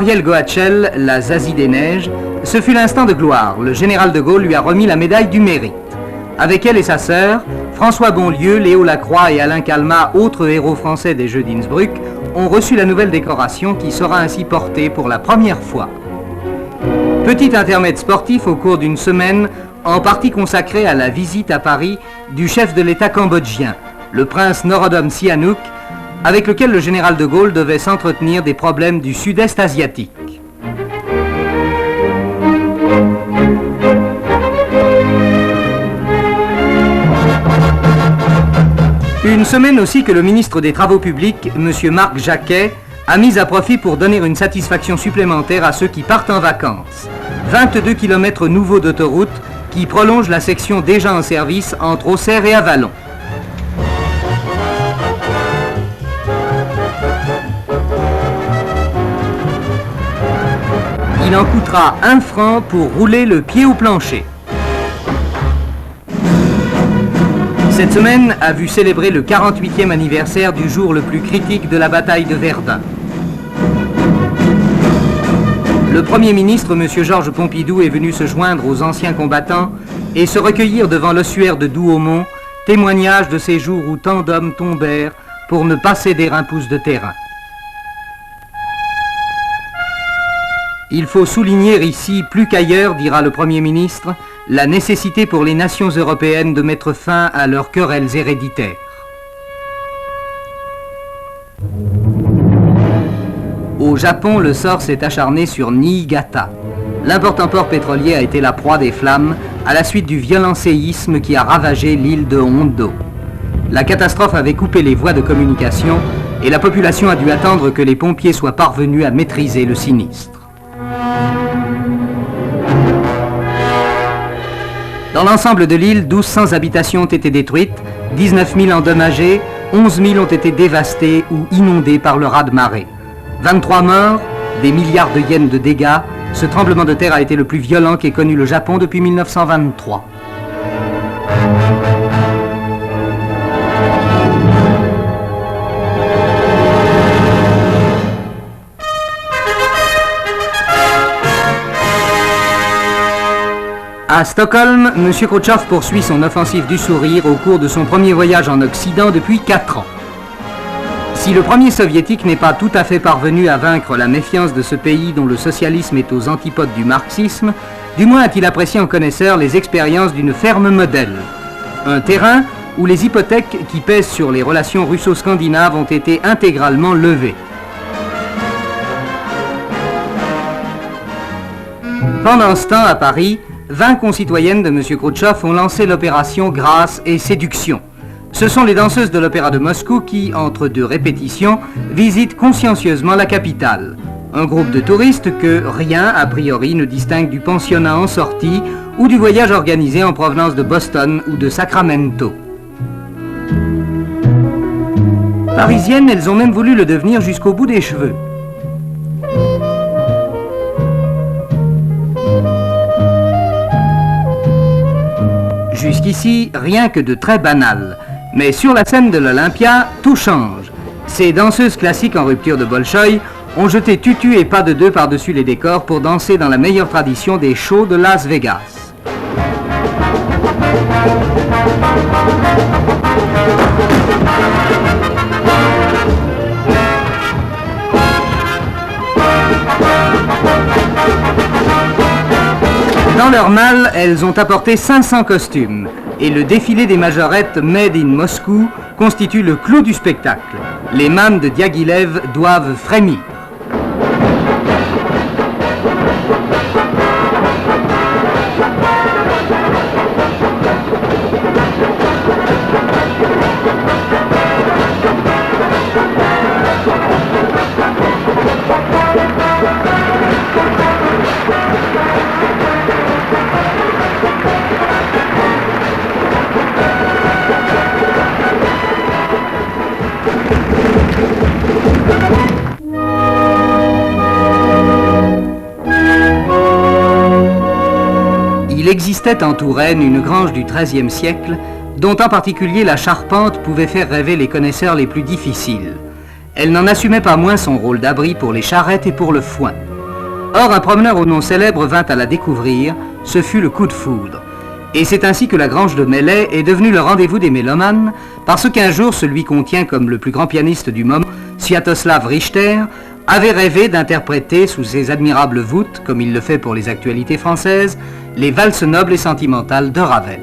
Ariel Goatchel, la Zazie des Neiges, ce fut l'instant de gloire. Le général de Gaulle lui a remis la médaille du mérite. Avec elle et sa sœur, François Bonlieu, Léo Lacroix et Alain Calmat, autres héros français des Jeux d'Innsbruck, ont reçu la nouvelle décoration qui sera ainsi portée pour la première fois. Petit intermède sportif au cours d'une semaine, en partie consacrée à la visite à Paris du chef de l'État cambodgien, le prince Norodom Sihanouk, avec lequel le général de Gaulle devait s'entretenir des problèmes du sud-est asiatique. Une semaine aussi que le ministre des Travaux publics, M. Marc Jacquet, a mis à profit pour donner une satisfaction supplémentaire à ceux qui partent en vacances. 22 km nouveaux d'autoroute qui prolongent la section déjà en service entre Auxerre et Avallon. Il en coûtera 1 franc pour rouler le pied au plancher. Cette semaine a vu célébrer le 48e anniversaire du jour le plus critique de la bataille de Verdun. Le Premier ministre, M. Georges Pompidou, est venu se joindre aux anciens combattants et se recueillir devant l'ossuaire de Douaumont, témoignage de ces jours où tant d'hommes tombèrent pour ne pas céder un pouce de terrain. Il faut souligner ici, plus qu'ailleurs, dira le Premier ministre, la nécessité pour les nations européennes de mettre fin à leurs querelles héréditaires. Au Japon, le sort s'est acharné sur Niigata. L'important port pétrolier a été la proie des flammes à la suite du violent séisme qui a ravagé l'île de Hondo. La catastrophe avait coupé les voies de communication et la population a dû attendre que les pompiers soient parvenus à maîtriser le sinistre. Dans l'ensemble de l'île, 1200 habitations ont été détruites, 19 000 endommagées, 11 000 ont été dévastées ou inondées par le raz-de-marée. 23 morts, des milliards de yens de dégâts, ce tremblement de terre a été le plus violent qu'ait connu le Japon depuis 1923. À Stockholm, M. Khrouchtchev poursuit son offensive du sourire au cours de son premier voyage en Occident depuis 4 ans. Si le premier soviétique n'est pas tout à fait parvenu à vaincre la méfiance de ce pays dont le socialisme est aux antipodes du marxisme, du moins a-t-il apprécié en connaisseur les expériences d'une ferme modèle. Un terrain où les hypothèques qui pèsent sur les relations russo-scandinaves ont été intégralement levées. Pendant ce temps, à Paris, 20 concitoyennes de M. Khrouchtchev ont lancé l'opération Grâce et Séduction. Ce sont les danseuses de l'Opéra de Moscou qui, entre 2 répétitions, visitent consciencieusement la capitale. Un groupe de touristes que rien, a priori, ne distingue du pensionnat en sortie ou du voyage organisé en provenance de Boston ou de Sacramento. Parisiennes, elles ont même voulu le devenir jusqu'au bout des cheveux. Jusqu'ici, rien que de très banal. Mais sur la scène de l'Olympia, tout change. Ces danseuses classiques en rupture de Bolchoï ont jeté tutu et pas de deux par-dessus les décors pour danser dans la meilleure tradition des shows de Las Vegas. Dans leur malle, elles ont apporté 500 costumes et le défilé des majorettes Made in Moscou constitue le clou du spectacle. Les mânes de Diaghilev doivent frémir. Il existait en Touraine une grange du XIIIe siècle, dont en particulier la charpente pouvait faire rêver les connaisseurs les plus difficiles. Elle n'en assumait pas moins son rôle d'abri pour les charrettes et pour le foin. Or, un promeneur au nom célèbre vint à la découvrir, ce fut le coup de foudre. Et c'est ainsi que la Grange de Mellet est devenue le rendez-vous des mélomanes, parce qu'un jour, celui qu'on tient comme le plus grand pianiste du moment, Sviatoslav Richter, avait rêvé d'interpréter sous ses admirables voûtes, comme il le fait pour les actualités françaises, les valses nobles et sentimentales de Ravel.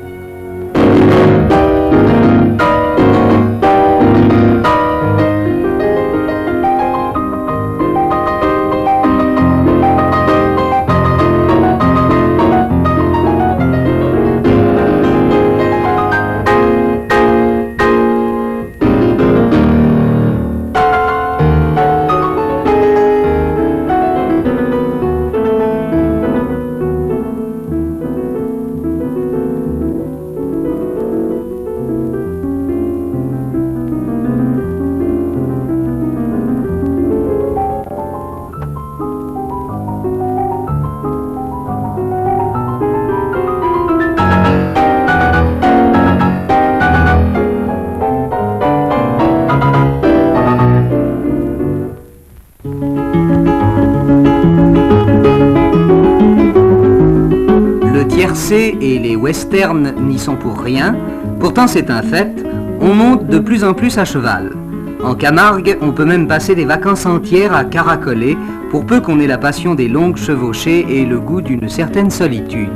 Et les westerns n'y sont pour rien, pourtant c'est un fait, on monte de plus en plus à cheval. En Camargue, on peut même passer des vacances entières à caracoler, pour peu qu'on ait la passion des longues chevauchées et le goût d'une certaine solitude.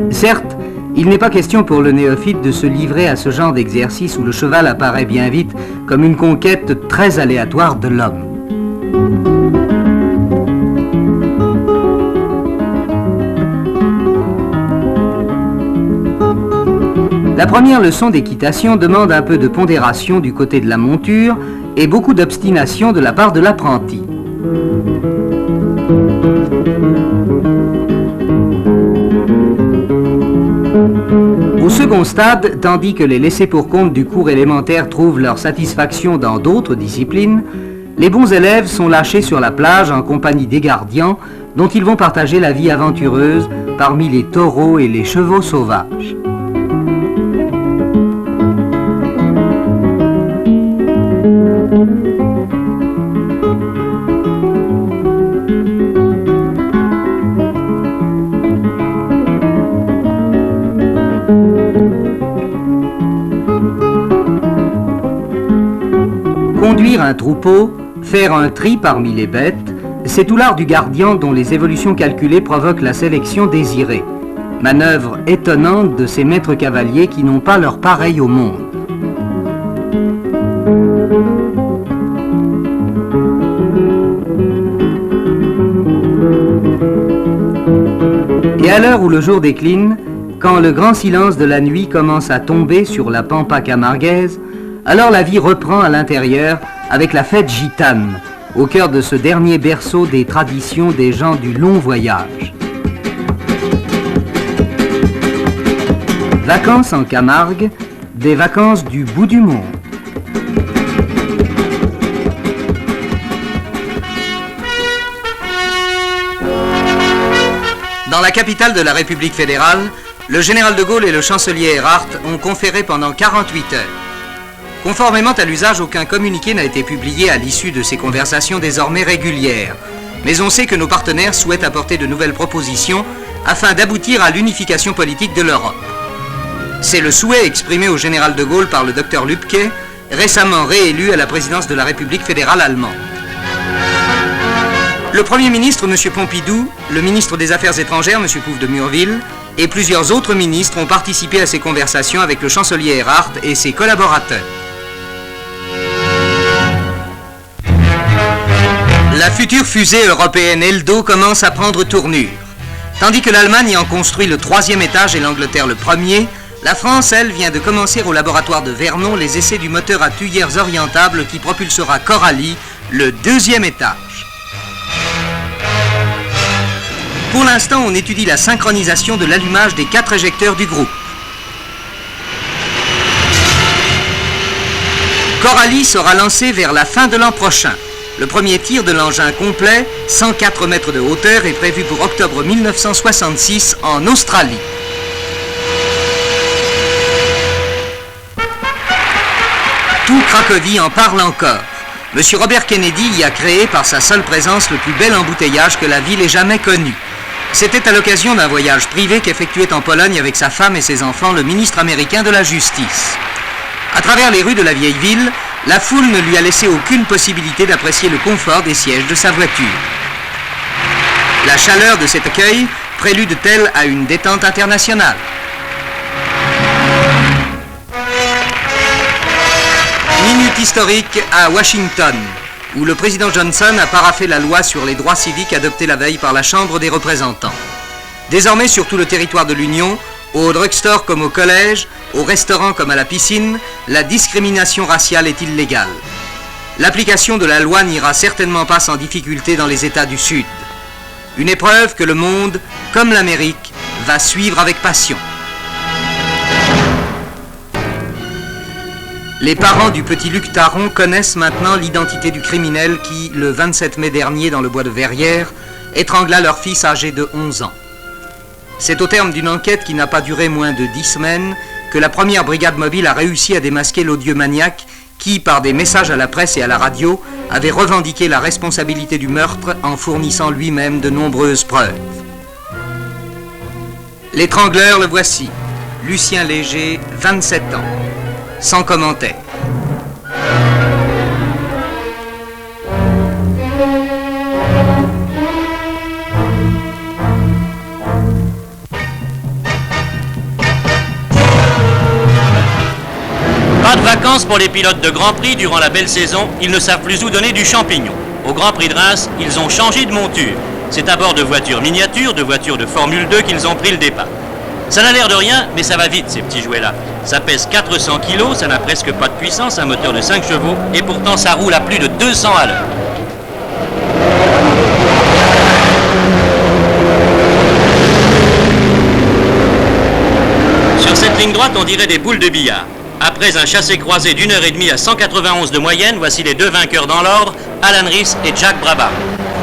Certes, il n'est pas question pour le néophyte de se livrer à ce genre d'exercice où le cheval apparaît bien vite comme une conquête très aléatoire de l'homme. La première leçon d'équitation demande un peu de pondération du côté de la monture et beaucoup d'obstination de la part de l'apprenti. Au second stade, tandis que les laissés-pour-compte du cours élémentaire trouvent leur satisfaction dans d'autres disciplines, les bons élèves sont lâchés sur la plage en compagnie des gardiens dont ils vont partager la vie aventureuse parmi les taureaux et les chevaux sauvages. Conduire un troupeau, faire un tri parmi les bêtes, c'est tout l'art du gardien dont les évolutions calculées provoquent la sélection désirée. Manœuvre étonnante de ces maîtres cavaliers qui n'ont pas leur pareil au monde. Et à l'heure où le jour décline, quand le grand silence de la nuit commence à tomber sur la pampa camarguaise, alors la vie reprend à l'intérieur avec la fête gitane, au cœur de ce dernier berceau des traditions des gens du long voyage. Vacances en Camargue, des vacances du bout du monde. Dans la capitale de la République fédérale, le général de Gaulle et le chancelier Erhardt ont conféré pendant 48 heures. Conformément à l'usage, aucun communiqué n'a été publié à l'issue de ces conversations désormais régulières. Mais on sait que nos partenaires souhaitent apporter de nouvelles propositions afin d'aboutir à l'unification politique de l'Europe. C'est le souhait exprimé au général de Gaulle par le docteur Lübke, récemment réélu à la présidence de la République fédérale allemande. Le Premier ministre, M. Pompidou, le ministre des Affaires étrangères, M. Couve de Murville, et plusieurs autres ministres ont participé à ces conversations avec le chancelier Erhardt et ses collaborateurs. La future fusée européenne Eldo commence à prendre tournure. Tandis que l'Allemagne en construit le 3e étage et l'Angleterre le 1er, la France, elle, vient de commencer au laboratoire de Vernon les essais du moteur à tuyères orientables qui propulsera Coralie, le 2e étage. Pour l'instant, on étudie la synchronisation de l'allumage des 4 éjecteurs du groupe. Coralie sera lancée vers la fin de l'an prochain. Le premier tir de l'engin complet, 104 mètres de hauteur, est prévu pour octobre 1966 en Australie. Tout Cracovie en parle encore. M. Robert Kennedy y a créé par sa seule présence le plus bel embouteillage que la ville ait jamais connu. C'était à l'occasion d'un voyage privé qu'effectuait en Pologne avec sa femme et ses enfants le ministre américain de la Justice. À travers les rues de la vieille ville, la foule ne lui a laissé aucune possibilité d'apprécier le confort des sièges de sa voiture. La chaleur de cet accueil prélude-t-elle à une détente internationale? Minute historique à Washington, où le président Johnson a paraphé la loi sur les droits civiques adoptée la veille par la Chambre des représentants. Désormais, sur tout le territoire de l'Union, au drugstore comme au collège, au restaurant comme à la piscine, la discrimination raciale est illégale. L'application de la loi n'ira certainement pas sans difficulté dans les États du Sud. Une épreuve que le monde, comme l'Amérique, va suivre avec passion. Les parents du petit Luc Taron connaissent maintenant l'identité du criminel qui, le 27 mai dernier dans le bois de Verrières, étrangla leur fils âgé de 11 ans. C'est au terme d'une enquête qui n'a pas duré moins de 10 semaines que la première brigade mobile a réussi à démasquer l'odieux maniaque qui, par des messages à la presse et à la radio, avait revendiqué la responsabilité du meurtre en fournissant lui-même de nombreuses preuves. L'étrangleur, le voici, Lucien Léger, 27 ans, sans commentaire. Pas de vacances pour les pilotes de Grand Prix durant la belle saison, ils ne savent plus où donner du champignon. Au Grand Prix de Reims, ils ont changé de monture. C'est à bord de voitures miniatures, de voitures de Formule 2 qu'ils ont pris le départ. Ça n'a l'air de rien, mais ça va vite ces petits jouets-là. Ça pèse 400 kg, ça n'a presque pas de puissance, un moteur de 5 chevaux, et pourtant ça roule à plus de 200 à l'heure. Sur cette ligne droite, on dirait des boules de billard. Après un chassé-croisé d'1 heure et demie à 191 de moyenne, voici les deux vainqueurs dans l'ordre, Alan Ries et Jack Brabham.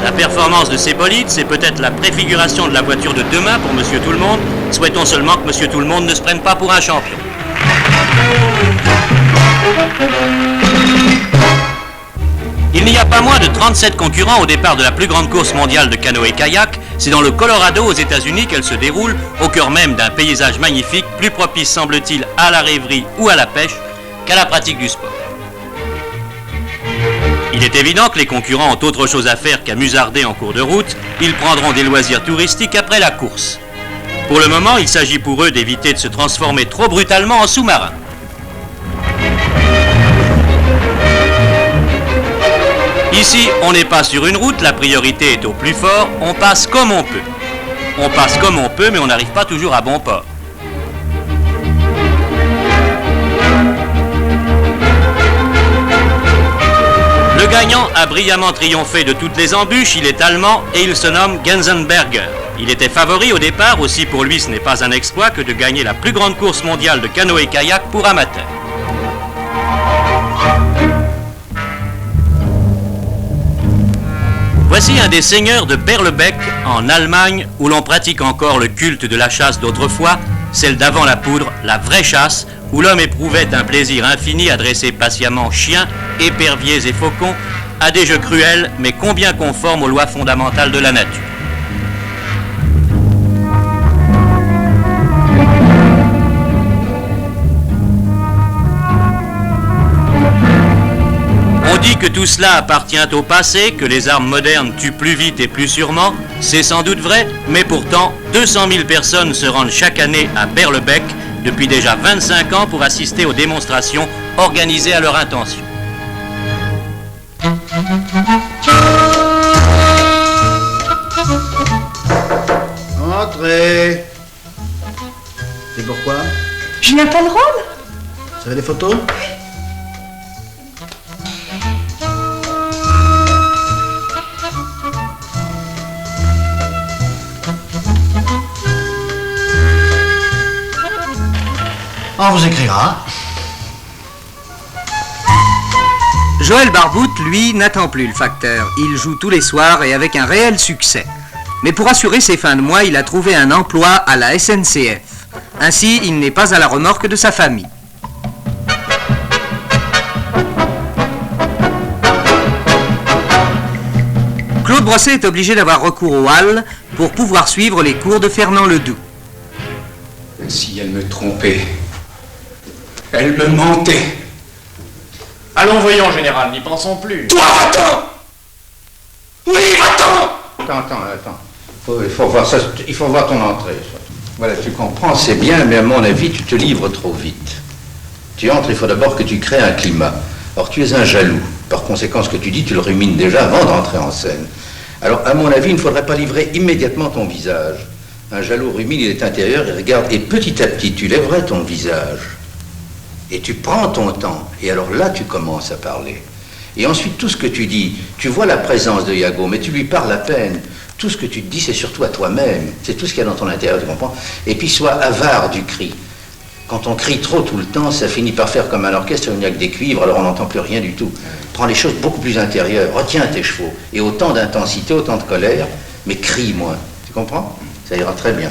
La performance de ces bolides, c'est peut-être la préfiguration de la voiture de demain pour Monsieur Tout-le-Monde. Souhaitons seulement que Monsieur Tout-le-Monde ne se prenne pas pour un champion. Il n'y a pas moins de 37 concurrents au départ de la plus grande course mondiale de canoë-kayak. C'est dans le Colorado aux États-Unis qu'elle se déroule, au cœur même d'un paysage magnifique, plus propice semble-t-il à la rêverie ou à la pêche qu'à la pratique du sport. Il est évident que les concurrents ont autre chose à faire qu'à musarder en cours de route. Ils prendront des loisirs touristiques après la course. Pour le moment, il s'agit pour eux d'éviter de se transformer trop brutalement en sous-marins. Ici, on n'est pas sur une route, la priorité est au plus fort, on passe comme on peut. On passe comme on peut, mais on n'arrive pas toujours à bon port. Le gagnant a brillamment triomphé de toutes les embûches, il est allemand et il se nomme Genzenberger. Il était favori au départ, aussi pour lui ce n'est pas un exploit que de gagner la plus grande course mondiale de canoë-kayak pour amateurs. Voici un des seigneurs de Berlebeck, en Allemagne, où l'on pratique encore le culte de la chasse d'autrefois, celle d'avant la poudre, la vraie chasse, où l'homme éprouvait un plaisir infini à dresser patiemment chiens, éperviers et faucons, à des jeux cruels, mais combien conformes aux lois fondamentales de la nature. On dit que tout cela appartient au passé, que les armes modernes tuent plus vite et plus sûrement. C'est sans doute vrai, mais pourtant, 200 000 personnes se rendent chaque année à Berlebeck, depuis déjà 25 ans, pour assister aux démonstrations organisées à leur intention. Entrez. Et pourquoi? Je n'ai pas le rôle. Vous avez des photos? On vous écrira. Joël Barbout, lui, n'attend plus le facteur. Il joue tous les soirs et avec un réel succès. Mais pour assurer ses fins de mois, il a trouvé un emploi à la SNCF. Ainsi, il n'est pas à la remorque de sa famille. Brosset est obligé d'avoir recours aux halles pour pouvoir suivre les cours de Fernand Ledoux. Si elle me trompait, elle me mentait. Allons, voyons, général, n'y pensons plus. Toi, va-t'en! Oui, va-t'en! Attends. Il faut voir ton entrée. Voilà, tu comprends, c'est bien, mais à mon avis, tu te livres trop vite. Tu entres, il faut d'abord que tu crées un climat. Or, tu es un jaloux. Par conséquent, ce que tu dis, tu le rumines déjà avant d'entrer en scène. Alors, à mon avis, il ne faudrait pas livrer immédiatement ton visage. Un jaloux rumine, il est intérieur, il regarde, et petit à petit, tu lèverais ton visage. Et tu prends ton temps. Et alors là, tu commences à parler. Et ensuite, tout ce que tu dis, tu vois la présence de Iago, mais tu lui parles à peine. Tout ce que tu te dis, c'est surtout à toi-même. C'est tout ce qu'il y a dans ton intérieur, tu comprends? Et puis, sois avare du cri. Quand on crie trop tout le temps, ça finit par faire comme un orchestre, il n'y a que des cuivres, alors on n'entend plus rien du tout. Prends les choses beaucoup plus intérieures, retiens tes chevaux. Et autant d'intensité, autant de colère, mais crie moins. Tu comprends? Ça ira très bien.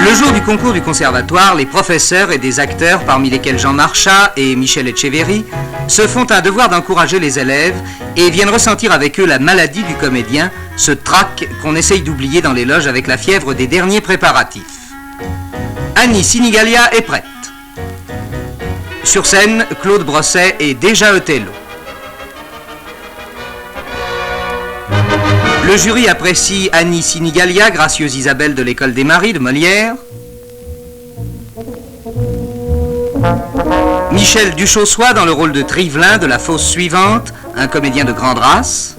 Le jour du concours du conservatoire, les professeurs et des acteurs, parmi lesquels Jean Marchas et Michel Etcheverry, se font un devoir d'encourager les élèves et viennent ressentir avec eux la maladie du comédien, ce trac qu'on essaye d'oublier dans les loges avec la fièvre des derniers préparatifs. Annie Sinigalia est prête. Sur scène, Claude Brosset est déjà Othello. Le jury apprécie Annie Sinigalia, gracieuse Isabelle de l'École des Maris de Molière. Michel Duchossois dans le rôle de Trivelin de La Fosse Suivante, un comédien de grande race.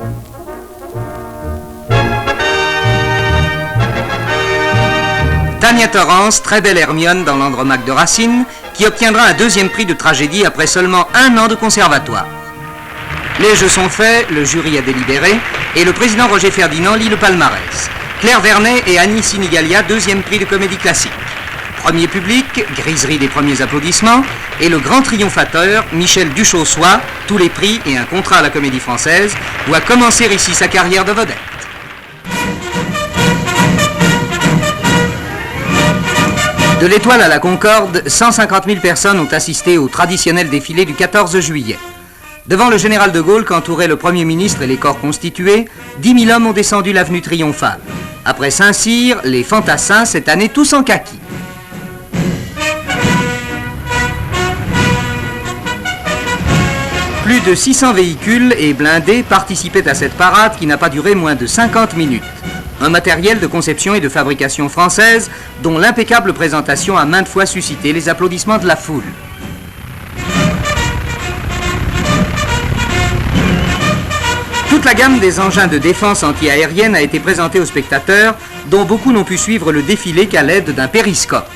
Tania Torrance, très belle Hermione dans l'Andromaque de Racine, qui obtiendra un deuxième prix de tragédie après seulement 1 an de conservatoire. Les jeux sont faits, le jury a délibéré, et le président Roger Ferdinand lit le palmarès. Claire Vernet et Annie Sinigalia, deuxième prix de comédie classique. Premier public, griserie des premiers applaudissements, et le grand triomphateur, Michel Duchossois, tous les prix et un contrat à la Comédie Française, doit commencer ici sa carrière de vedette. De l'Étoile à la Concorde, 150 000 personnes ont assisté au traditionnel défilé du 14 juillet. Devant le général de Gaulle, qu'entouraient le Premier ministre et les corps constitués, 10 000 hommes ont descendu l'avenue triomphale. Après Saint-Cyr, les fantassins, cette année tous en kaki. Plus de 600 véhicules et blindés participaient à cette parade qui n'a pas duré moins de 50 minutes. Un matériel de conception et de fabrication française dont l'impeccable présentation a maintes fois suscité les applaudissements de la foule. Toute la gamme des engins de défense anti-aérienne a été présentée aux spectateurs, dont beaucoup n'ont pu suivre le défilé qu'à l'aide d'un périscope.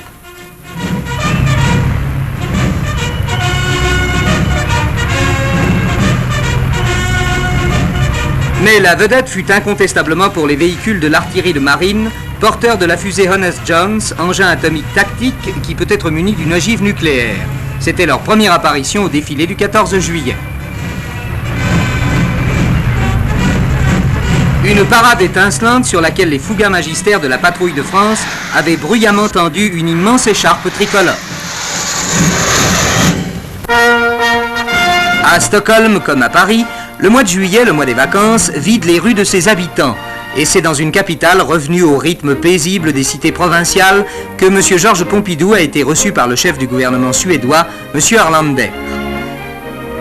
Mais la vedette fut incontestablement pour les véhicules de l'artillerie de marine, porteurs de la fusée Honest-Jones, engin atomique tactique qui peut être muni d'une ogive nucléaire. C'était leur première apparition au défilé du 14 juillet. Une parade étincelante sur laquelle les fougas magistères de la patrouille de France avaient bruyamment tendu une immense écharpe tricolore. À Stockholm comme à Paris, le mois de juillet, le mois des vacances, vide les rues de ses habitants. Et c'est dans une capitale revenue au rythme paisible des cités provinciales que M. Georges Pompidou a été reçu par le chef du gouvernement suédois, M. Erlander.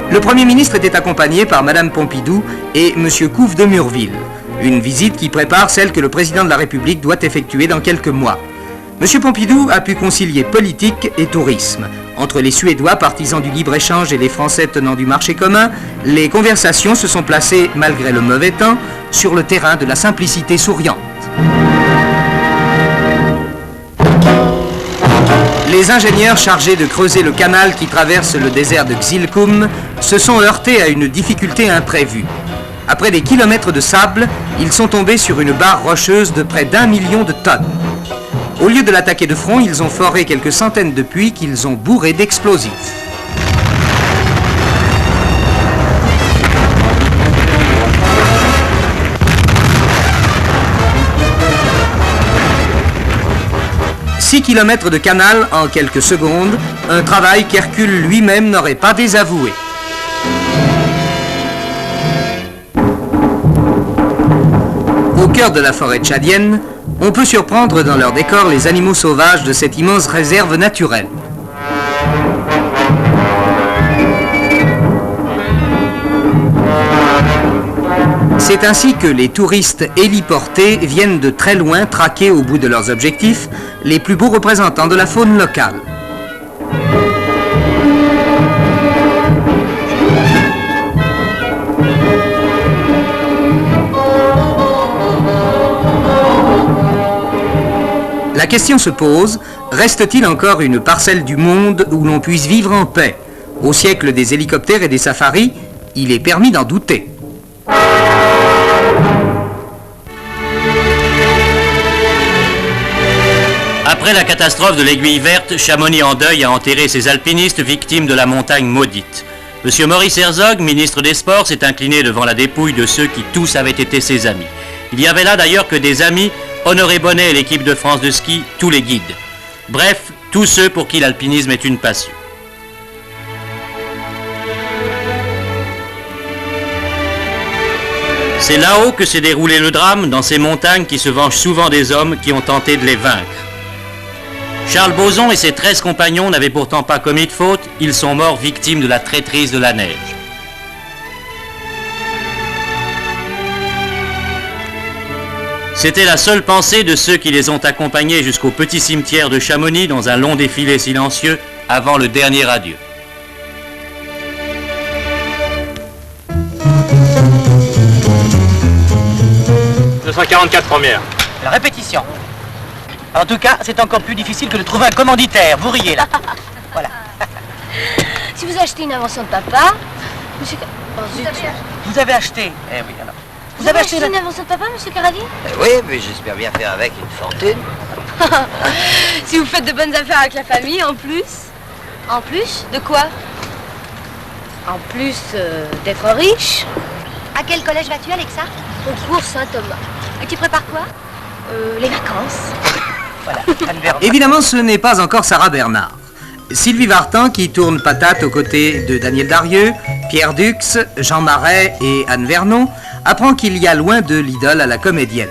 Le Premier ministre était accompagné par Mme Pompidou et M. Couve de Murville. Une visite qui prépare celle que le président de la République doit effectuer dans quelques mois. M. Pompidou a pu concilier politique et tourisme. Entre les Suédois, partisans du libre-échange, et les Français tenants du marché commun, les conversations se sont placées, malgré le mauvais temps, sur le terrain de la simplicité souriante. Les ingénieurs chargés de creuser le canal qui traverse le désert de Xilkum se sont heurtés à une difficulté imprévue. Après des kilomètres de sable, ils sont tombés sur une barre rocheuse de près d'1 million de tonnes. Au lieu de l'attaquer de front, ils ont foré quelques centaines de puits qu'ils ont bourrés d'explosifs. « 6 kilomètres de canal en quelques secondes, un travail qu'Hercule lui-même n'aurait pas désavoué. cœur de la forêt tchadienne, on peut surprendre dans leur décor les animaux sauvages de cette immense réserve naturelle. C'est ainsi que les touristes héliportés viennent de très loin traquer au bout de leurs objectifs les plus beaux représentants de la faune locale. La question se pose, reste-t-il encore une parcelle du monde où l'on puisse vivre en paix? Au siècle des hélicoptères et des safaris, il est permis d'en douter. Après la catastrophe de l'Aiguille Verte, Chamonix en deuil a enterré ses alpinistes victimes de la montagne maudite. M. Maurice Herzog, ministre des Sports, s'est incliné devant la dépouille de ceux qui tous avaient été ses amis. Il y avait là d'ailleurs que des amis, Honoré Bonnet et l'équipe de France de ski, tous les guides. Bref, tous ceux pour qui l'alpinisme est une passion. C'est là-haut que s'est déroulé le drame, dans ces montagnes qui se vengent souvent des hommes qui ont tenté de les vaincre. Charles Bozon et ses 13 compagnons n'avaient pourtant pas commis de faute, ils sont morts victimes de la traîtrise de la neige. C'était la seule pensée de ceux qui les ont accompagnés jusqu'au petit cimetière de Chamonix dans un long défilé silencieux avant le dernier adieu. « 244 première. » La répétition. En tout cas, c'est encore plus difficile que de trouver un commanditaire. Vous riez là. Voilà. Si vous achetez une invention de papa, monsieur... Oh, zut. Vous avez acheté. Eh oui, alors. Vous avez acheté une invention de papa, monsieur Caradi? Oui, mais j'espère bien faire avec une fortune. Si vous faites de bonnes affaires avec la famille, en plus. En plus? De quoi? En plus d'être riche. À quel collège vas-tu, Alexa? Au cours Saint-Thomas. Et tu prépares quoi? Les vacances. Voilà. Évidemment, ce n'est pas encore Sarah Bernard. Sylvie Vartan, qui tourne patate aux côtés de Daniel Darieux, Pierre Dux, Jean Marais et Anne Vernon, apprend qu'il y a loin de l'idole à la comédienne.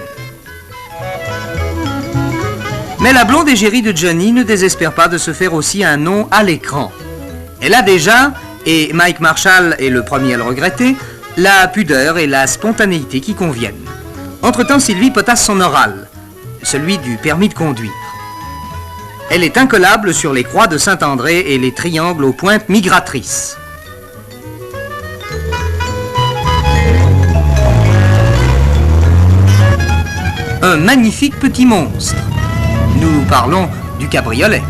Mais la blonde égérie de Johnny ne désespère pas de se faire aussi un nom à l'écran. Elle a déjà, et Mike Marshall est le premier à le regretter, la pudeur et la spontanéité qui conviennent. Entre-temps, Sylvie potasse son oral, celui du permis de conduire. Elle est incollable sur les croix de Saint-André et les triangles aux pointes migratrices. Un magnifique petit monstre. Nous parlons du cabriolet.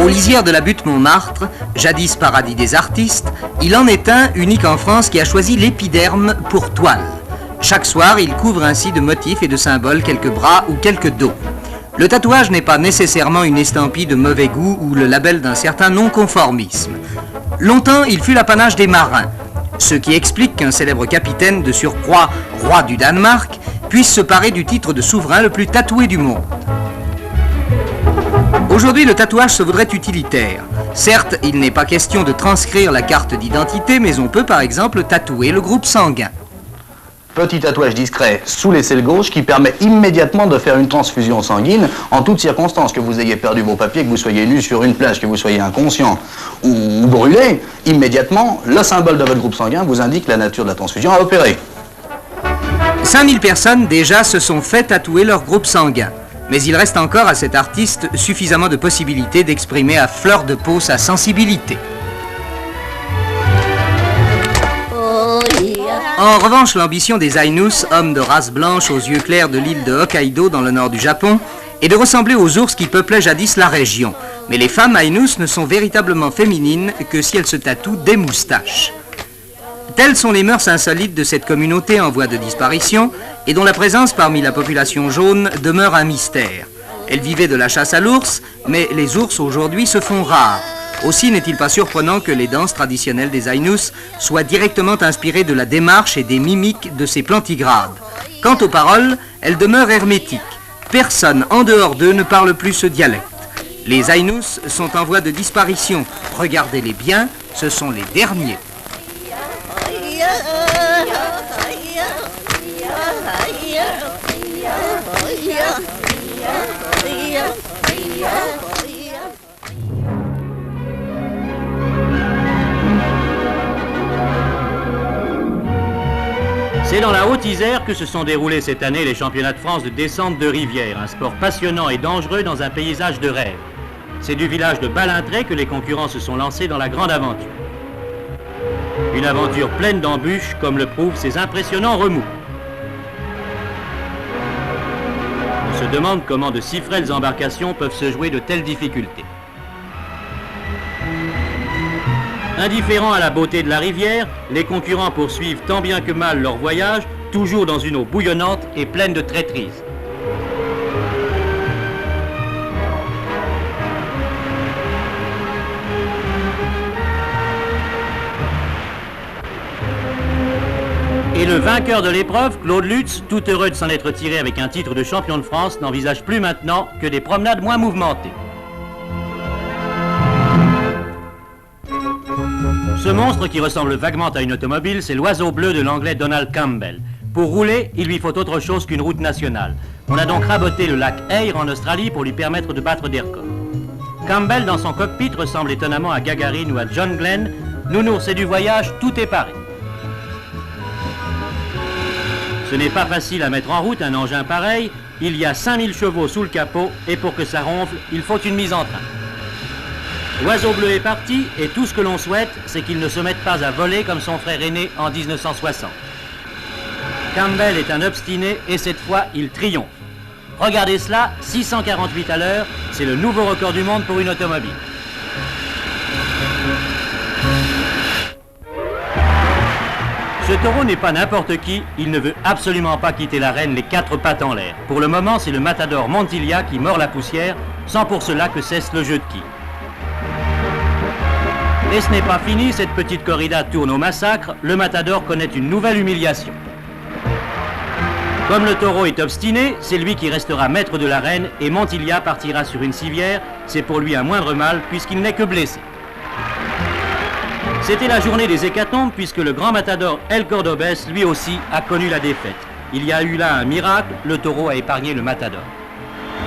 Aux lisières de la butte Montmartre, jadis paradis des artistes, il en est un unique en France qui a choisi l'épiderme pour toile. Chaque soir, il couvre ainsi de motifs et de symboles quelques bras ou quelques dos. Le tatouage n'est pas nécessairement une estampille de mauvais goût ou le label d'un certain non-conformisme. Longtemps, il fut l'apanage des marins, ce qui explique qu'un célèbre capitaine, de surcroît roi du Danemark, puisse se parer du titre de souverain le plus tatoué du monde. Aujourd'hui, le tatouage se voudrait utilitaire. Certes, il n'est pas question de transcrire la carte d'identité, mais on peut par exemple tatouer le groupe sanguin. Petit tatouage discret sous l'aisselle gauche qui permet immédiatement de faire une transfusion sanguine en toutes circonstances, que vous ayez perdu vos papiers, que vous soyez nu sur une plage, que vous soyez inconscient ou brûlé, immédiatement, le symbole de votre groupe sanguin vous indique la nature de la transfusion à opérer. 5000 personnes déjà se sont fait tatouer leur groupe sanguin. Mais il reste encore à cet artiste suffisamment de possibilités d'exprimer à fleur de peau sa sensibilité. En revanche, l'ambition des Ainus, hommes de race blanche aux yeux clairs de l'île de Hokkaido dans le nord du Japon, est de ressembler aux ours qui peuplaient jadis la région. Mais les femmes Ainus ne sont véritablement féminines que si elles se tatouent des moustaches. Telles sont les mœurs insolites de cette communauté en voie de disparition et dont la présence parmi la population jaune demeure un mystère. Elle vivait de la chasse à l'ours, mais les ours aujourd'hui se font rares. Aussi n'est-il pas surprenant que les danses traditionnelles des Ainus soient directement inspirées de la démarche et des mimiques de ces plantigrades. Quant aux paroles, elles demeurent hermétiques. Personne en dehors d'eux ne parle plus ce dialecte. Les Ainous sont en voie de disparition. Regardez-les bien, ce sont les derniers. C'est dans la Haute-Isère que se sont déroulés cette année les championnats de France de descente de rivière, un sport passionnant et dangereux dans un paysage de rêve. C'est du village de Balintray que les concurrents se sont lancés dans la grande aventure. Une aventure pleine d'embûches, comme le prouvent ces impressionnants remous. On se demande comment de si frêles embarcations peuvent se jouer de telles difficultés. Indifférents à la beauté de la rivière, les concurrents poursuivent tant bien que mal leur voyage, toujours dans une eau bouillonnante et pleine de traîtrises. Et le vainqueur de l'épreuve, Claude Lutz, tout heureux de s'en être tiré avec un titre de champion de France, n'envisage plus maintenant que des promenades moins mouvementées. Ce monstre qui ressemble vaguement à une automobile, c'est l'oiseau bleu de l'anglais Donald Campbell. Pour rouler, il lui faut autre chose qu'une route nationale. On a donc raboté le lac Eyre en Australie pour lui permettre de battre des records. Campbell, dans son cockpit, ressemble étonnamment à Gagarine ou à John Glenn. Nounours et du voyage, tout est paré. Ce n'est pas facile à mettre en route un engin pareil. Il y a 5000 chevaux sous le capot et pour que ça ronfle, il faut une mise en train. L'oiseau bleu est parti et tout ce que l'on souhaite, c'est qu'il ne se mette pas à voler comme son frère aîné en 1960. Campbell est un obstiné et cette fois, il triomphe. Regardez cela, 648 à l'heure, c'est le nouveau record du monde pour une automobile. Ce taureau n'est pas n'importe qui, il ne veut absolument pas quitter l'arène les 4 pattes en l'air. Pour le moment, c'est le matador Montilla qui mord la poussière, sans pour cela que cesse le jeu de quilles. Et ce n'est pas fini, cette petite corrida tourne au massacre, le matador connaît une nouvelle humiliation. Comme le taureau est obstiné, c'est lui qui restera maître de l'arène et Montilla partira sur une civière, c'est pour lui un moindre mal puisqu'il n'est que blessé. C'était la journée des hécatombes puisque le grand matador El Cordobés, lui aussi, a connu la défaite. Il y a eu là un miracle, le taureau a épargné le matador.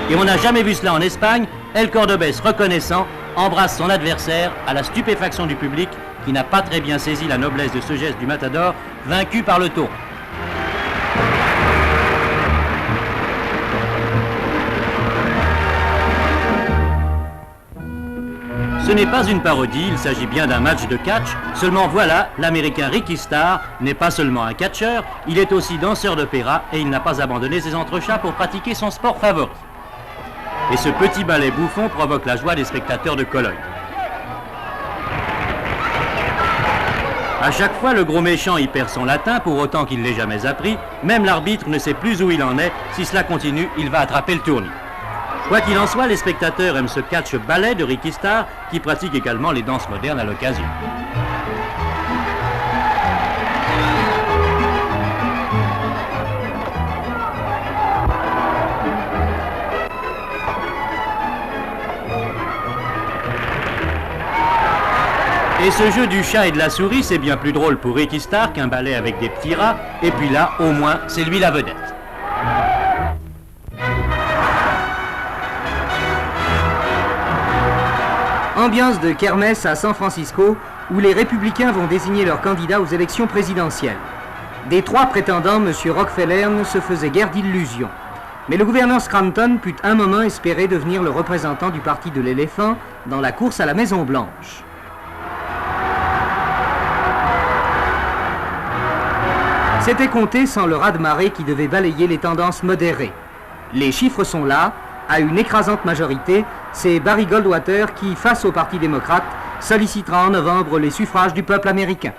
Et on n'a jamais vu cela en Espagne, El Cordobés reconnaissant, embrasse son adversaire à la stupéfaction du public qui n'a pas très bien saisi la noblesse de ce geste du matador, vaincu par le taureau. Ce n'est pas une parodie, il s'agit bien d'un match de catch, seulement voilà, l'américain Ricky Starr n'est pas seulement un catcheur, il est aussi danseur d'opéra et il n'a pas abandonné ses entrechats pour pratiquer son sport favori. Et ce petit ballet bouffon provoque la joie des spectateurs de Cologne. À chaque fois, le gros méchant y perd son latin, pour autant qu'il ne l'ait jamais appris. Même l'arbitre ne sait plus où il en est. Si cela continue, il va attraper le tournis. Quoi qu'il en soit, les spectateurs aiment ce catch ballet de Ricky Starr, qui pratique également les danses modernes à l'occasion. Et ce jeu du chat et de la souris, c'est bien plus drôle pour Ricky Starr qu'un ballet avec des petits rats. Et puis là, au moins, c'est lui la vedette. Ambiance de kermesse à San Francisco, où les républicains vont désigner leurs candidats aux élections présidentielles. Des 3 prétendants, M. Rockefeller ne se faisait guère d'illusions. Mais le gouverneur Scranton put un moment espérer devenir le représentant du parti de l'éléphant dans la course à la Maison-Blanche. C'était compté sans le raz-de-marée qui devait balayer les tendances modérées. Les chiffres sont là, à une écrasante majorité, c'est Barry Goldwater qui, face au Parti démocrate, sollicitera en novembre les suffrages du peuple américain.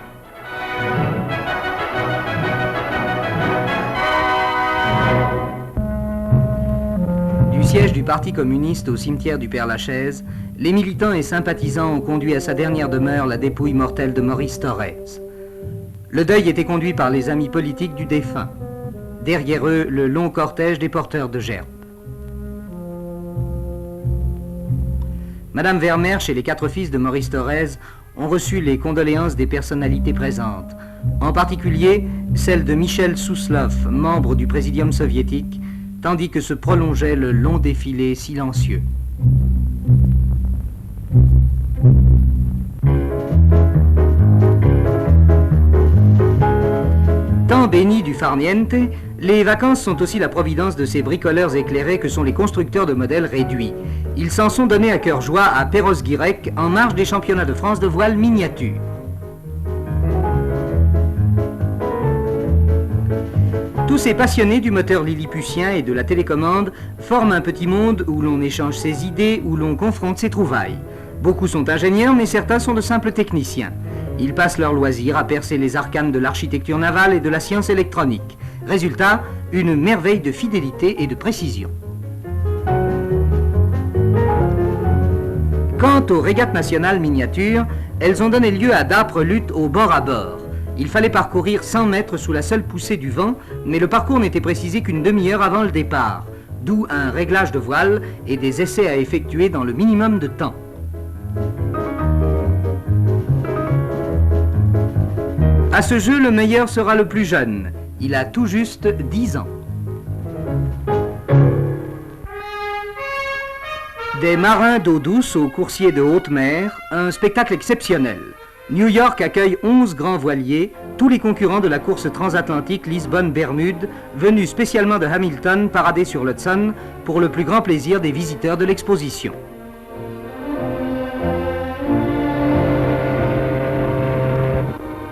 Du siège du Parti communiste au cimetière du Père-Lachaise, les militants et sympathisants ont conduit à sa dernière demeure la dépouille mortelle de Maurice Thorez. Le deuil était conduit par les amis politiques du défunt. Derrière eux, le long cortège des porteurs de gerbes. Madame Vermersch et les 4 fils de Maurice Thorez ont reçu les condoléances des personnalités présentes, en particulier celle de Michel Souslov, membre du Présidium soviétique, tandis que se prolongeait le long défilé silencieux. Temps béni du farniente, les vacances sont aussi la providence de ces bricoleurs éclairés que sont les constructeurs de modèles réduits. Ils s'en sont donnés à cœur joie à Perros-Guirec en marge des championnats de France de voile miniature. Tous ces passionnés du moteur lilliputien et de la télécommande forment un petit monde où l'on échange ses idées, où l'on confronte ses trouvailles. Beaucoup sont ingénieurs, mais certains sont de simples techniciens. Ils passent leur loisir à percer les arcanes de l'architecture navale et de la science électronique. Résultat, une merveille de fidélité et de précision. Quant aux régates nationales miniatures, elles ont donné lieu à d'âpres luttes au bord à bord. Il fallait parcourir 100 mètres sous la seule poussée du vent, mais le parcours n'était précisé qu'une demi-heure avant le départ, d'où un réglage de voile et des essais à effectuer dans le minimum de temps. À ce jeu, le meilleur sera le plus jeune. Il a tout juste 10 ans. Des marins d'eau douce aux coursiers de haute mer, un spectacle exceptionnel. New York accueille 11 grands voiliers, tous les concurrents de la course transatlantique Lisbonne-Bermude, venus spécialement de Hamilton parader sur l'Hudson pour le plus grand plaisir des visiteurs de l'exposition.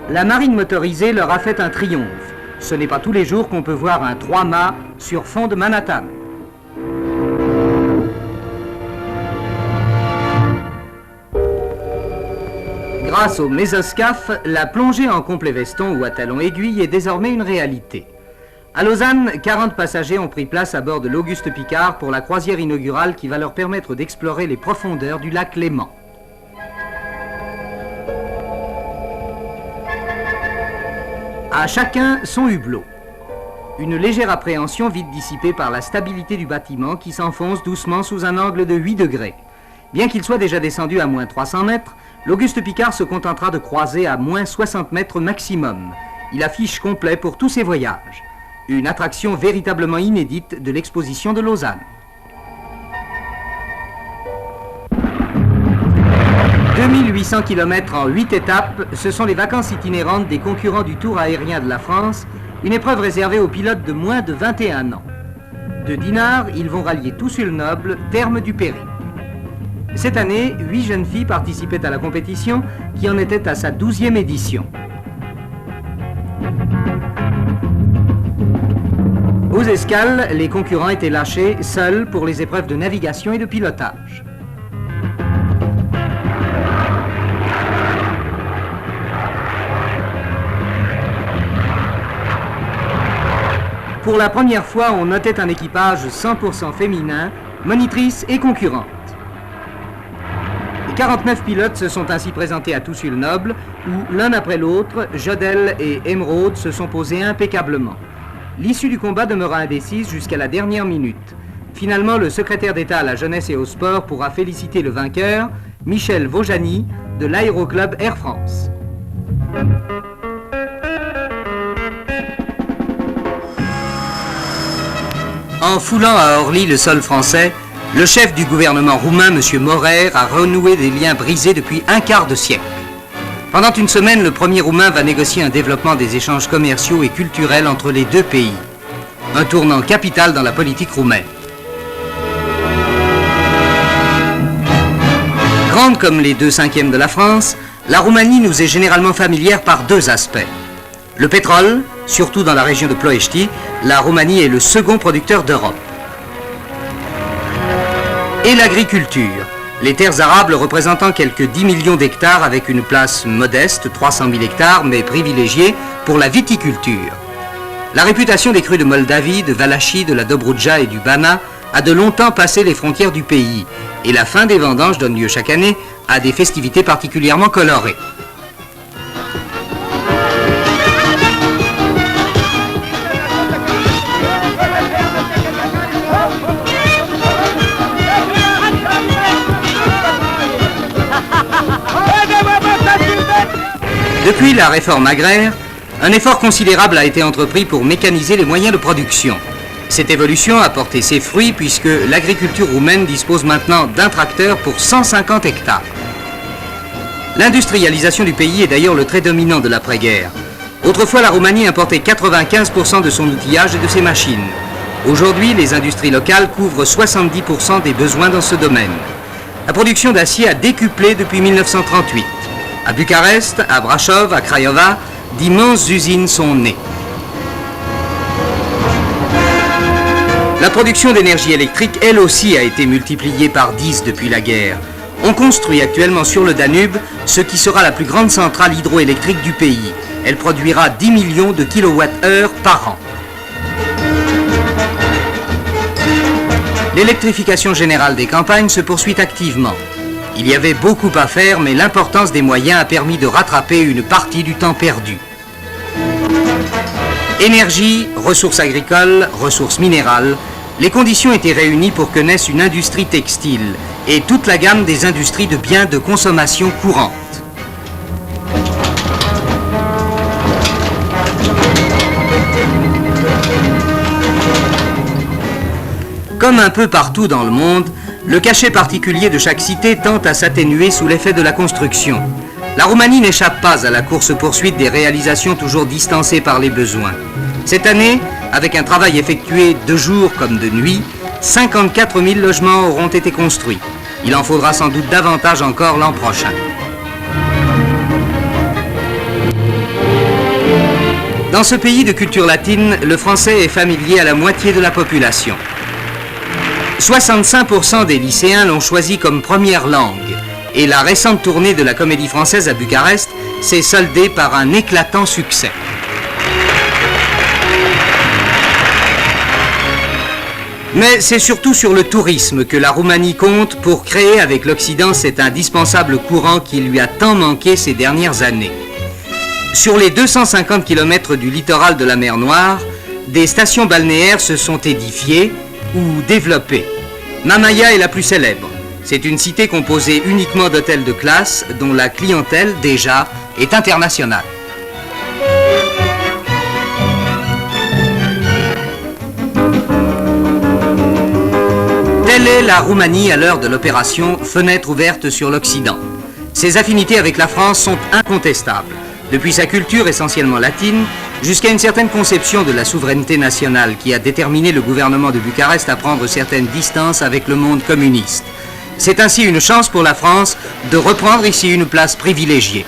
La marine motorisée leur a fait un triomphe. Ce n'est pas tous les jours qu'on peut voir un 3-mâts sur fond de Manhattan. Grâce au mésoscaphe, la plongée en complet veston ou à talons aiguilles est désormais une réalité. À Lausanne, 40 passagers ont pris place à bord de l'Auguste Piccard pour la croisière inaugurale qui va leur permettre d'explorer les profondeurs du lac Léman. À chacun son hublot. Une légère appréhension vite dissipée par la stabilité du bâtiment qui s'enfonce doucement sous un angle de 8 degrés. Bien qu'il soit déjà descendu à moins 300 mètres, l'Auguste Piccard se contentera de croiser à moins 60 mètres maximum. Il affiche complet pour tous ses voyages. Une attraction véritablement inédite de l'exposition de Lausanne. 2800 km en 8 étapes, ce sont les vacances itinérantes des concurrents du Tour aérien de la France, une épreuve réservée aux pilotes de moins de 21 ans. De Dinard, ils vont rallier Toussul-Noble, terme du périple. Cette année, 8 jeunes filles participaient à la compétition qui en était à sa 12e édition. Aux escales, les concurrents étaient lâchés seuls pour les épreuves de navigation et de pilotage. Pour la première fois, on notait un équipage 100% féminin, monitrice et concurrente. Les 49 pilotes se sont ainsi présentés à Toussul-Noble, où l'un après l'autre, Jodel et Emeraude se sont posés impeccablement. L'issue du combat demeura indécise jusqu'à la dernière minute. Finalement, le secrétaire d'État à la jeunesse et au sport pourra féliciter le vainqueur, Michel Vaujany, de l'aéroclub Air France. En foulant à Orly le sol français, le chef du gouvernement roumain, M. Morer, a renoué des liens brisés depuis un quart de siècle. Pendant une semaine, le premier roumain va négocier un développement des échanges commerciaux et culturels entre les deux pays. Un tournant capital dans la politique roumaine. Grande comme les 2/5 de la France, la Roumanie nous est généralement familière par deux aspects. Le pétrole, surtout dans la région de Ploiești, la Roumanie est le second producteur d'Europe. Et l'agriculture, les terres arables représentant quelques 10 millions d'hectares avec une place modeste, 300 000 hectares, mais privilégiée pour la viticulture. La réputation des crus de Moldavie, de Valachie, de la Dobroudja et du Bana a de longtemps passé les frontières du pays, et la fin des vendanges donne lieu chaque année à des festivités particulièrement colorées. Depuis la réforme agraire, un effort considérable a été entrepris pour mécaniser les moyens de production. Cette évolution a porté ses fruits puisque l'agriculture roumaine dispose maintenant d'un tracteur pour 150 hectares. L'industrialisation du pays est d'ailleurs le trait dominant de l'après-guerre. Autrefois, la Roumanie importait 95% de son outillage et de ses machines. Aujourd'hui, les industries locales couvrent 70% des besoins dans ce domaine. La production d'acier a décuplé depuis 1938. À Bucarest, à Brașov, à Craiova, d'immenses usines sont nées. La production d'énergie électrique, elle aussi, a été multipliée par 10 depuis la guerre. On construit actuellement sur le Danube ce qui sera la plus grande centrale hydroélectrique du pays. Elle produira 10 millions de kWh par an. L'électrification générale des campagnes se poursuit activement. Il y avait beaucoup à faire, mais l'importance des moyens a permis de rattraper une partie du temps perdu. Énergie, ressources agricoles, ressources minérales, les conditions étaient réunies pour que naisse une industrie textile et toute la gamme des industries de biens de consommation courante. Comme un peu partout dans le monde, le cachet particulier de chaque cité tend à s'atténuer sous l'effet de la construction. La Roumanie n'échappe pas à la course-poursuite des réalisations toujours distancées par les besoins. Cette année, avec un travail effectué de jour comme de nuit, 54 000 logements auront été construits. Il en faudra sans doute davantage encore l'an prochain. Dans ce pays de culture latine, le français est familier à la moitié de la population. 65% des lycéens l'ont choisi comme première langue et la récente tournée de la Comédie Française à Bucarest s'est soldée par un éclatant succès. Mais c'est surtout sur le tourisme que la Roumanie compte pour créer avec l'Occident cet indispensable courant qui lui a tant manqué ces dernières années. Sur les 250 km du littoral de la mer Noire, des stations balnéaires se sont édifiées ou développée. Mamaia est la plus célèbre. C'est une cité composée uniquement d'hôtels de classe dont la clientèle, déjà, est internationale. Telle est la Roumanie à l'heure de l'opération Fenêtre ouverte sur l'Occident. Ses affinités avec la France sont incontestables. Depuis sa culture essentiellement latine, jusqu'à une certaine conception de la souveraineté nationale qui a déterminé le gouvernement de Bucarest à prendre certaines distances avec le monde communiste. C'est ainsi une chance pour la France de reprendre ici une place privilégiée.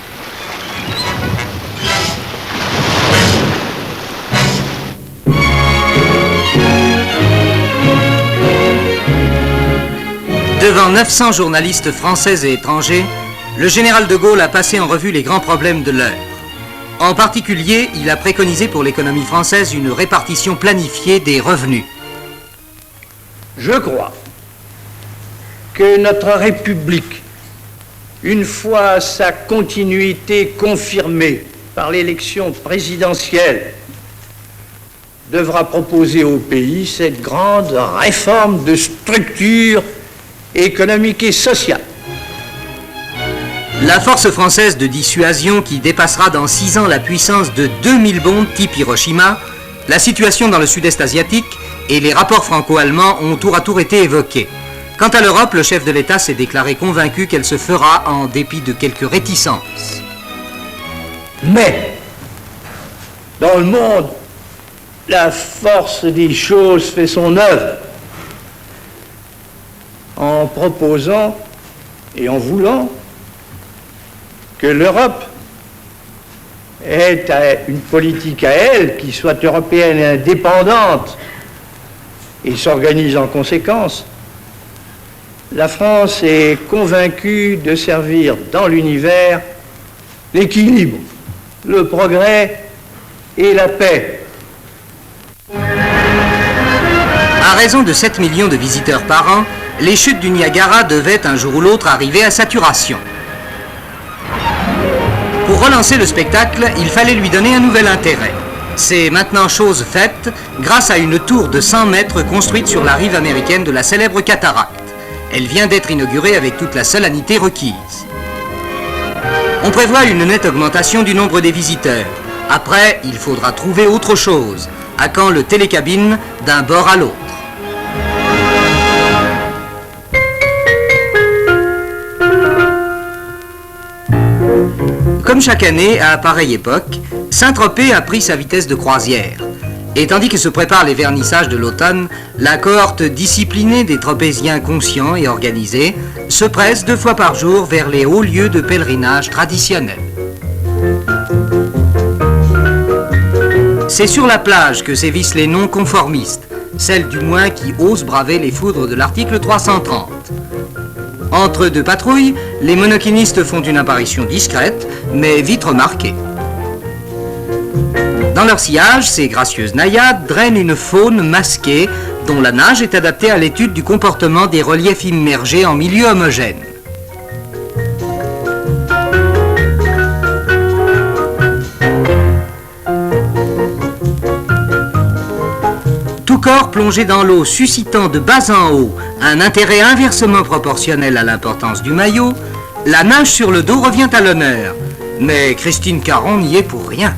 Devant 900 journalistes français et étrangers, le général de Gaulle a passé en revue les grands problèmes de l'heure. En particulier, il a préconisé pour l'économie française une répartition planifiée des revenus. Je crois que notre République, une fois sa continuité confirmée par l'élection présidentielle, devra proposer au pays cette grande réforme de structure économique et sociale. La force française de dissuasion qui dépassera dans 6 ans la puissance de 2000 bombes type Hiroshima, la situation dans le sud-est asiatique et les rapports franco-allemands ont tour à tour été évoqués. Quant à l'Europe, le chef de l'État s'est déclaré convaincu qu'elle se fera en dépit de quelques réticences. Mais, dans le monde, la force des choses fait son œuvre en proposant et en voulant que l'Europe ait une politique à elle qui soit européenne et indépendante et s'organise en conséquence. La France est convaincue de servir dans l'univers l'équilibre, le progrès et la paix. À raison de 7 millions de visiteurs par an, les chutes du Niagara devaient un jour ou l'autre arriver à saturation. Pour relancer le spectacle, il fallait lui donner un nouvel intérêt. C'est maintenant chose faite grâce à une tour de 100 mètres construite sur la rive américaine de la célèbre cataracte. Elle vient d'être inaugurée avec toute la solennité requise. On prévoit une nette augmentation du nombre des visiteurs. Après, il faudra trouver autre chose. À quand le télécabine d'un bord à l'autre? Comme chaque année, à pareille époque, Saint-Tropez a pris sa vitesse de croisière. Et tandis que se préparent les vernissages de l'automne, la cohorte disciplinée des Tropéziens conscients et organisés se presse 2 fois par jour vers les hauts lieux de pèlerinage traditionnels. C'est sur la plage que sévissent les non-conformistes, celles du moins qui osent braver les foudres de l'article 330. Entre 2 patrouilles, les monokinistes font une apparition discrète, mais vite remarquée. Dans leur sillage, ces gracieuses naïades drainent une faune masquée dont la nage est adaptée à l'étude du comportement des reliefs immergés en milieu homogène. Tout corps plongé dans l'eau suscitant de bas en haut un intérêt inversement proportionnel à l'importance du maillot, la nage sur le dos revient à l'honneur. Mais Christine Caron n'y est pour rien.